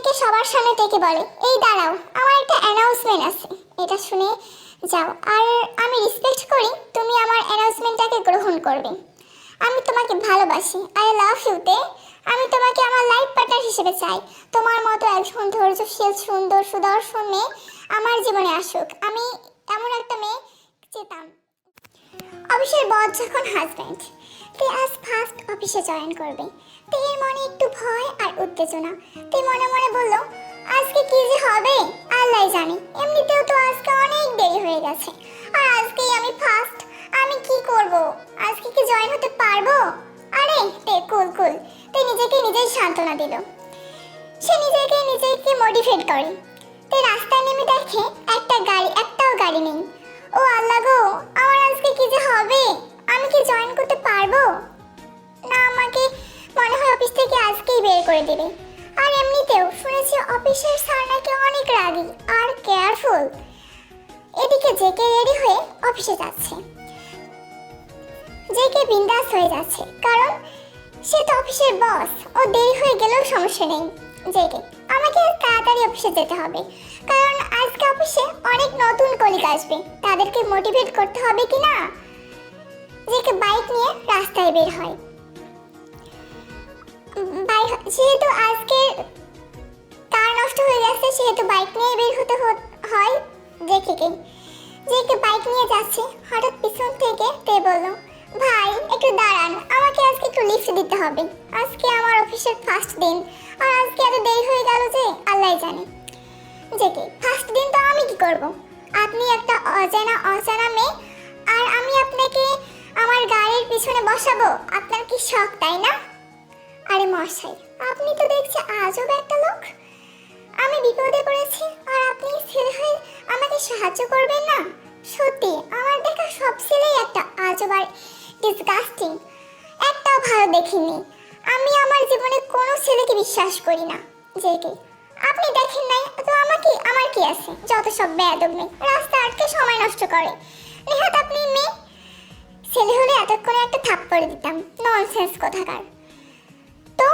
JK সবার সামনে ডেকে বলে, এই দাঁড়াও, আমার একটা অ্যানাউন্সমেন্ট আছে, এটা শুনে যাও। আর আমি রেসপেক্ট করি, তুমি আমার অ্যানাউন্সমেন্টটাকে গ্রহণ করবে। আমি তোমাকে ভালোবাসি, আই লাভ ইউতে। আমি তোমাকে আমার লাইফ পার্টনার হিসেবে চাই। তোমার মতো একজন ধৈর্যশীল, সুন্দর, সুদর্শন মেয়ে আমার জীবনে আসুক। আমি এমন একটা মেয়ে চেতাম। অফিসের বস যখন হাজব্যান্ড, তে আজ ফার্স্ট অফিসে জয়েন করবে। তে এর মনে একটু ভয় আর উত্তেজনা। তে মনে মনে বলল, আজকে কি যে হবে আল্লাহ জানে। এমনিতেও তো আজকে অনেক দেরি হয়ে গেছে, আর আজকেই আমি ফার্স্ট। আমি কি করব? আজকে কি জয়েন হতে পারবো? আরে তে কুল কুল। তে নিজেকে নিজেই সান্ত্বনা দিল। সে নিজেকে মোটিভেট করে। তে রাস্তায় নেমে দেখে একটাও গাড়ি নেই। ও আল্লাহ গো, আমার আজকে কি যে হবে? আমি কি জয়েন করতে পারবো না? আমাকে মনে হয় অফিস থেকে আজকেই বের করে দেবে। আর এমনিতেও শুনেছি অফিসের স্যার নাকি অনেক রাগী আর কেয়ারফুল। এদিকে জেকে রেডি হয়ে অফিসে যাচ্ছে। জেকে বিন্দাস হয়ে যাচ্ছে, কারণ সে তো অফিসের বস। ও দেরি হয়ে গেলেও সমস্যা নেই। জেকে, আমাকে তাড়াতাড়ি অফিসে যেতে হবে, কারণ আজকে অফিসে অনেক নতুন কলিগ আসবে, তাদেরকে মোটিভেট করতে হবে কি না। জেকে বাইক নিয়ে রাস্তায় বের হয়। যেহেতু আজকে কার নষ্ট হয়ে গেছে, সেহেতু বাইক নিয়ে বের হতে হয় জেকে বাইক নিয়ে যাচ্ছে। হঠাৎ পিছন থেকে তে বলল, ভাই একটু দাঁড়ান, আমাকে আজকে একটু লিফট দিতে হবে। আজকে আমার অফিসের ফার্স্ট দিন, আর আজকে এত দেরি হয়ে গেল যে আল্লাহ জানে। জেকে, ফার্স্ট দিন তো আমি কি করব? আপনি একটা অজানা মেয়ে, আর আমি আপনাকে আমার গাড়ির পিছনে বসাবো? আপনার কি শখ, তাই না? আরে মশাই, আপনি তো দেখছি আজব একটা লোক। আমি বিপদে পড়েছি, আর আপনি ছেলে হয়ে আমাকে সাহায্য করবেন না? সত্যি আমার দেখা সব ছেলেই একটা আজব আর ডিসগাস্টিং। একটাও ভালো দেখিনি। আমি আমার জীবনে কোনো ছেলেকে বিশ্বাস করি না। জেকে, আপনি দেখেন নাই তো আমার কি আছে? যত সব বেয়াদব মেয়ে রাস্তা আটকে সময় নষ্ট করে। নেহাত আপনি মেয়ে ছেলে হলে এতক্ষণে একটা থাপ্পড় দিতাম। ননসেন্স কোথাকার। তো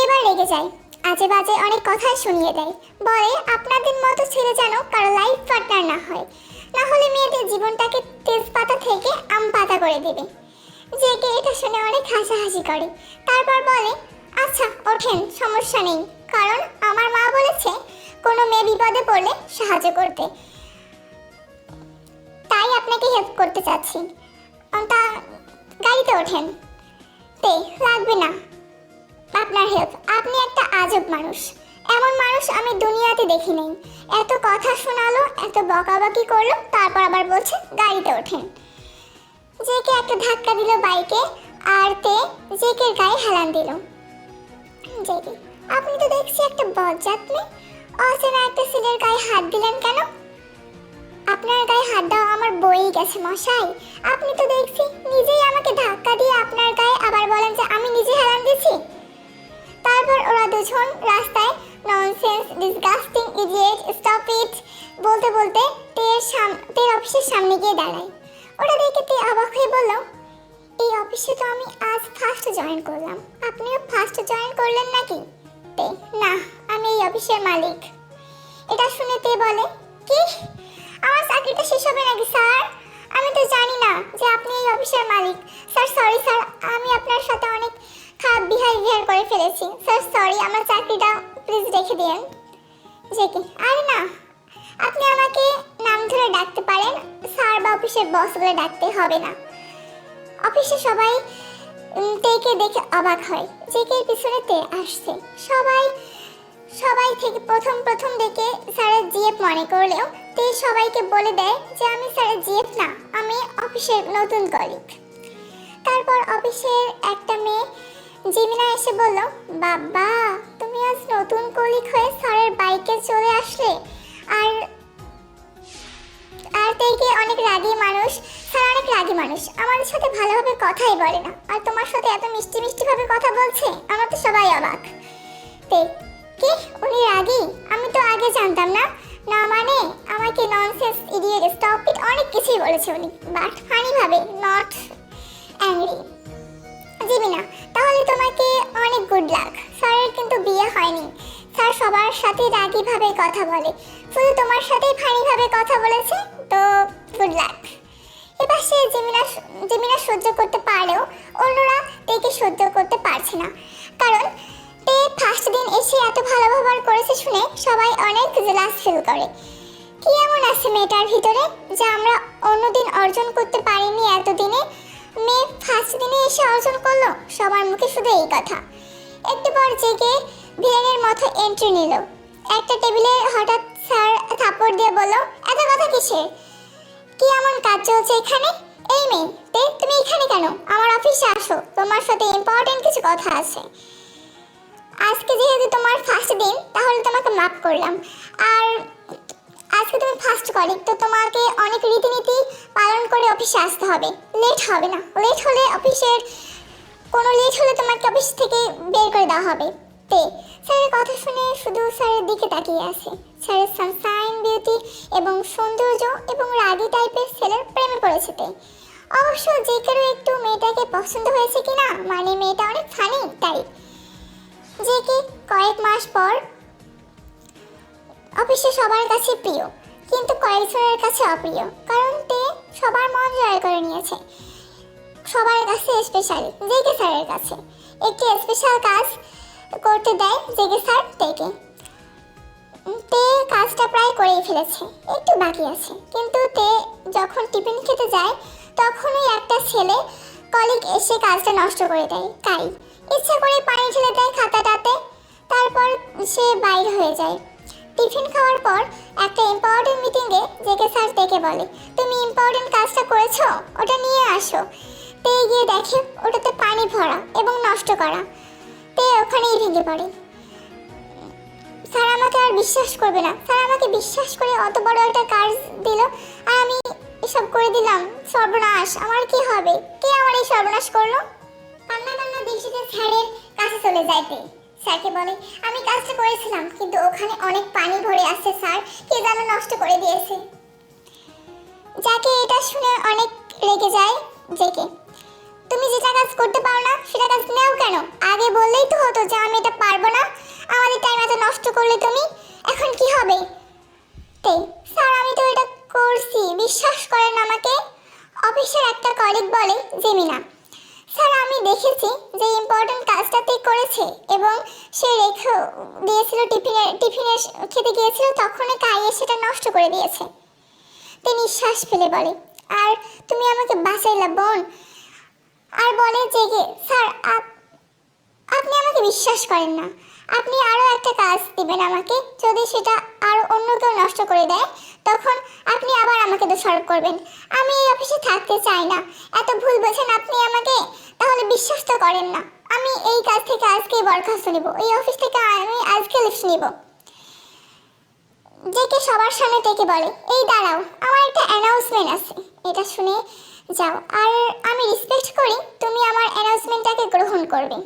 এবার রেগে যায়, আজে বাজে অনেক কথাই শুনিয়ে দেয়। বলে, আপনাদের মতো ছেলে যেন কারো লাইফ পার্টনার না হয়, না হলে মেয়েদের জীবনটাকে তেজপাতা থেকে আম পাতা করে দেবে। জেকে এটা শুনে অনেক হাসাহাসি করে। তারপর বলে, আচ্ছা ওঠেন, সমস্যা নেই, কারণ আমার মা বলেছে কোনো মেয়ে বিপদে পড়লে সাহায্য করতে, তাই আপনাকে হেল্প করতে চাচ্ছি। তা গাড়িতে ওঠেন। তে, লাগবে না আপনার হেল্প। আপনি একটা আজব মানুষ। এমন মানুষ আমি দুনিয়াতে দেখি নাই। এত কথা শোনালো, এত বকাবকি করলো, তারপর আবার বলছে গাড়িতে ওঠেন। জেকে একটা ধাক্কা দিল বাইকে, আর তে জেকের গায়ে হেলান দিল। জেকে, আপনি তো দেখছি একটা বজ্জাত মেয়ে। অচেনা একটা ছেলের গায়ে হাত দিলেন কেন? আপনার গায়ে হাত দেওয়া আমার বই গেছে মশাই। আপনি তো দেখছি নিজেই আমাকে ধাক্কা দিয়ে আপনার গায়ে আবার বলেন যে আমি নিজে হেলান দিয়েছি। তারপর ওরা দুজন রাস্তায় nonsense, disgusting, idiot, stop it বলতে বলতে তের অফিসের সামনে গিয়ে দাঁড়ায়। ওরা দেখে তে অবাক হয়ে বলল, এই অফিসে তো আমি আজ ফার্স্ট জয়েন করলাম, আপনিও ফার্স্ট জয়েন করলেন নাকি? তে, না, আমি এই অফিসের মালিক। এটা শুনে তে বলে, কি? আমার চাকরিটা শেষ হবে নাকি স্যার? আমি তো জানি না যে আপনি এই অফিসের মালিক। স্যার সরি স্যার, আমি আপনার সাথে অনেক খারাপ বিহেভিয়ার করে ফেলেছি। স্যার সরি, আমার চাকরিটা প্লিজ রেখে দিন। জেকে, আরে না, আপনি আমাকে নাম ধরে ডাকতে পারেন, স্যার বা অফিসের বস বলে ডাকতে হবে না। অফিসে সবাই তেকে দেখে অবাক হয়। জেকের পিছনে তে আসছে। সবাই থেকে প্রথম দেখে স্যারের জিএফ মনে করলেও তে সবাইকে বলে দেয় যে আমি স্যারের জিএফ না, আমি অফিসের নতুন কলিগ। তারপর অফিসের একটা মেয়ে জিমিনা এসে বলল, বাবা তুমি আজ নতুন কলিগ হয়ে স্যারের বাইকে চলে আসলে। আর তেকে অনেক রাগী মানুষ, স্যার অনেক রাগী মানুষ, আমাদের সাথে ভালোভাবে কথাই বলে না, আর তোমার সাথে এত মিষ্টি ভাবে কথা বলছে, আমার তো সবাই অবাক। তে, কি উনি রাগী? আমি তো আগে জানতাম না। না মানে আমাকে ননসেন্স, ইডিয়েট, স্টপ ইট অনেক কিছুই বলেছে উনি, বাট ফানি ভাবে, নট অ্যাংরি। জিমিনা, তাহলে তোমাকে অনেক গুড লাক। স্যারের কিন্তু বিয়ে হয়নি, স্যার সবার সাথে রাগীভাবে কথা বলে, শুধু তোমার সাথেই ফানিভাবে কথা বলেছে, তো গুড লাক। এবার সে জেমিনা সহ্য করতে পারলেও অন্যরা তেকে সহ্য করতে পারছে না, কারণ তে ফার্স্ট দিন এসে এত ভালো ব্যবহার করেছে শুনে সবাই অনেক জেলাস ফিল করে। কি এমন আছে মেয়েটার ভিতরে যা আমরা অন্যদিন অর্জন করতে পারিনি এতদিনে? মেয়ে ফার্স্ট দিনে এসে অর্জন করলো। সবার মুখে শুধু এই কথা। একটু পর জেগে ভিলেনের মতো এন্ট্রি নিল। একটা টেবিলে হঠাৎ স্যার থাপ্পড় দিয়ে বলল, এত কথা কিসের? কি এমন কাজ চলছে এখানে? এই মেয়ে, তুমি এখানে কেন? আমার অফিসে আসো, তোমার সাথে ইম্পর্টেন্ট কিছু কথা আছে। আজকে যেহেতু তোমার ফার্স্ট দিন, তাহলে তোমাকে মাফ করলাম। আর আজকে তুমি ফার্স্ট কলিগ, তো তোমাকে অনেক রীতিনীতি পালন করে অফিসে আসতে হবে। লেট হবে না, লেট হলে তোমাকে অফিস থেকে বের করে দেওয়া হবে। স্যারের কথা শুনে শুধু স্যারের দিকে তাকিয়ে আছে। স্যারের সানশাইন বিউটি এবং সৌন্দর্য এবং রাগী টাইপের ছেলের প্রেমে পড়েছে অবশ্য যে কেউ একটু মেয়েটাকে পছন্দ হয়েছে কিনা, মানে মেয়েটা অনেক ফানি তাই। যে কি কয়েক মাস পর অফিসে সবার কাছে প্রিয়, কিন্তু কয়েকজনের কাছে অপ্রিয়, কারণ তে সবার মন জয় করে নিয়েছে। সবার কাছে স্পেশালি জেকে স্যারের কাছে একটি স্পেশাল কাজ করতে দেয় জেকে স্যার তেকে। তে কাজটা প্রায় করেই ফেলেছে, একটু বাকি আছে। কিন্তু তে যখন টিফিন খেতে যায় তখনই একটা ছেলে কলিগ এসে কাজটা নষ্ট করে দেয়। কাই ইচ্ছা করে পানি ঢেলে দেয় খাতাটাতে, তারপর সে বাইরে হয়ে যায়। টিফিন খাওয়ার পর একটা ইম্পর্টেন্ট মিটিংয়ে জেকে স্যার তেকে বলে, তুমি ইম্পর্টেন্ট কাজটা করেছো, ওটা নিয়ে আসো। তে গিয়ে দেখে ওটাতে পানি ভরা এবং নষ্ট করা। তে ওখানেই ভেঙে পড়ে। স্যার আমাকে আর বিশ্বাস করবে না, স্যার আমাকে বিশ্বাস করে অত বড় একটা কাজ দিল আর আমি এসব করে দিলাম। সর্বনাশ, আমার কি হবে? কে আমার এই সর্বনাশ করলো? কান্না কান্না দৃষ্টিতে স্যারের কাছে চলে যায় তে। স্যারকে বলে, আমি কাজটা করেছিলাম, কিন্তু ওখানে অনেক পানি ভরে আছে স্যার, কে যেন নষ্ট করে দিয়েছে। যাকে এটা শুনে অনেক রেগে যায় জেকে। তুমি যেটা কাজ করতে পারো না সেটা কাজ নেও কেন? আগে বললেই তো হতো যে আমি এটা পারবো না, আমাদের টাইম এত নষ্ট করলে তুমি, এখন কি হবে? স্যার আমি তো এটা করছি, বিশ্বাস করেন আমাকে। অফিসের একটা কলিগ বলে, জেমিনা, স্যার আমি দেখেছি যে ইম্পর্টেন্ট কাজটা তে করেছে এবং সে রেখে দিয়েছিল টিফিনে খেতে গিয়েছিল, তখনই কাইয়ে সেটা নষ্ট করে দিয়েছে। তে নিঃশ্বাস ফেলে বলে, আর তুমি আমাকে বাঁচাইলা বোন। আর বলে জেগে, স্যার আপনি আমাকে বিশ্বাস করেন না, আপনি আরও একটা কাজ দিবেন আমাকে। যদি সেটা আরও অন্য কেউ নষ্ট করে দেয় তখন আপনি আবার আমাকে দোষারোপ করবেন। আমি এই অফিসে থাকতে চাই না, এত ভুল বোঝেন আপনি আমাকে, তাহলে বিশ্বাস তো করেন না। আমি এই কাজ থেকে আজকেই বরখাস্ত নিব, এই অফিস থেকে আমি আজকে লিস্ট নিব। জেকে সবার সামনে থেকে বলে, এই দাঁড়াও, আমার একটা অ্যানাউন্সমেন্ট আছে, এটা শুনে যাও। আর আমি রেসপেক্ট করি, তুমি আমার অ্যানাউন্সমেন্টটাকে গ্রহণ করবে।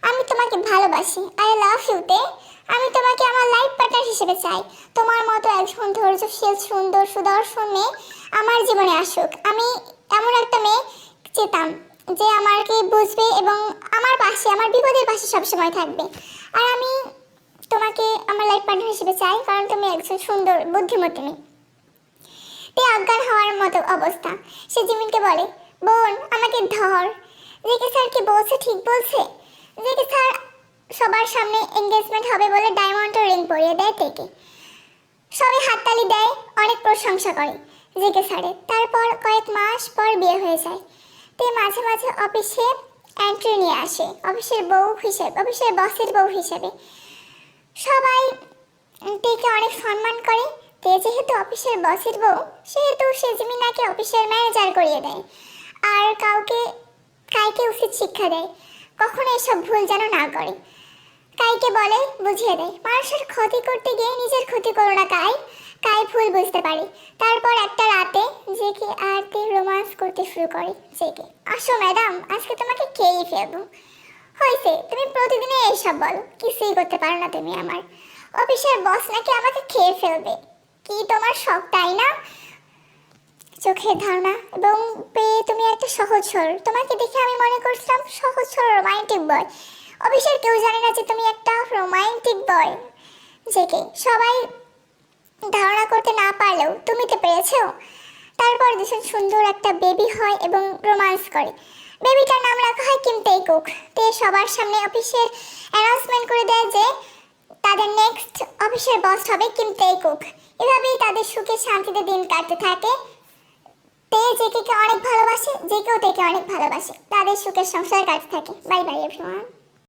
আমি তোমাকে ভালোবাসি, আই লাভ ইউ তে। আমি তোমাকে আমার লাইফ পার্টনার হিসেবে চাই। তোমার মতো একজন ধৈর্যশীল সুন্দর সুদর্শন মেয়ে আমার জীবনে আসুক। আমি এমন একটা মেয়ে চেতাম যে আমাকে বুঝবে এবং আমার পাশে, আমার বিপদের পাশে সবসময় থাকবে। আর আমি তোমাকে আমার লাইফ পার্টনার হিসেবে চাই, কারণ তুমি একজন সুন্দর বুদ্ধিমতী মেয়ে। তে অজ্ঞান হওয়ার মতো অবস্থা। সে জিমিনকে বলে, বোন আমাকে ধর। জেকে স্যার কি বলছে ঠিক বলছে? জেকে স্যার সবার সামনে এঙ্গেজমেন্ট হবে বলে ডায়মন্ডের রিং পরিয়ে দেয় তেকে। সবাই হাততালি দেয়, অনেক প্রশংসা করে জেকে স্যারের। তারপর কয়েক মাস পর বিয়ে হয়ে যায়। তে মাঝে মাঝে অফিসে এন্ট্রি নিয়ে আসে, অফিসের বসের বউ হিসেবে। সবাই তেকে অনেক সম্মান করে। তে যেহেতু অফিসের বসের বউ, সেহেতু সে জিমিনাকে অফিসের ম্যানেজার করিয়ে দেয় আর কাইকে উচিত শিক্ষা দেয়, কখনো এসব ভুল যেন না করে। কাইকে বলে, বুঝিয়ে দেয়, মানুষের ক্ষতি করতে গিয়ে নিজের ক্ষতি করো না কাই ভুল বুঝতে পারে। তারপর একটা রাতে জেকে আর তে রোমান্স করতে শুরু করে। জেকে, আসো ম্যাডাম, আজকে তোমাকে খেয়েই ফেলবো। হয়েছে, তুমি প্রতিদিনই এইসব বলো, কিছুই করতে পারো না তুমি আমার। অফিসের বস নাকি আমাকে খেয়ে ফেলবে, কি তোমার শখ তাই না? চোখের ধারণা এবং পেয়ে তুমি একটা সহজ সরল, তোমাকে দেখে আমি মনে করছিলাম সহজ সরল রোমান্টিক বয়। অফিসের কেউ জানে না যে তুমি একটা রোমান্টিক বয়। জেকে। সবাই ধারণা করতে না পারলেও তুমি তো পেরেছো। তারপর ভীষণ সুন্দর একটা বেবি হয় এবং রোমান্স করে। বেবিটার নাম রাখা হয় কিম তে কুক। তে সবার সামনে অফিসের অ্যানাউন্সমেন্ট করে দেয় যে তাদের নেক্সট অফিসের বস হবে কিম তে কুক। এভাবেই তাদের সুখে শান্তিতে দিন কাটতে থাকে। তে জেকে অনেক ভালোবাসে, জেকেও তেকে অনেক ভালোবাসে। তাদের সুখের সংসার কাটতে থাকে। Bye bye everyone.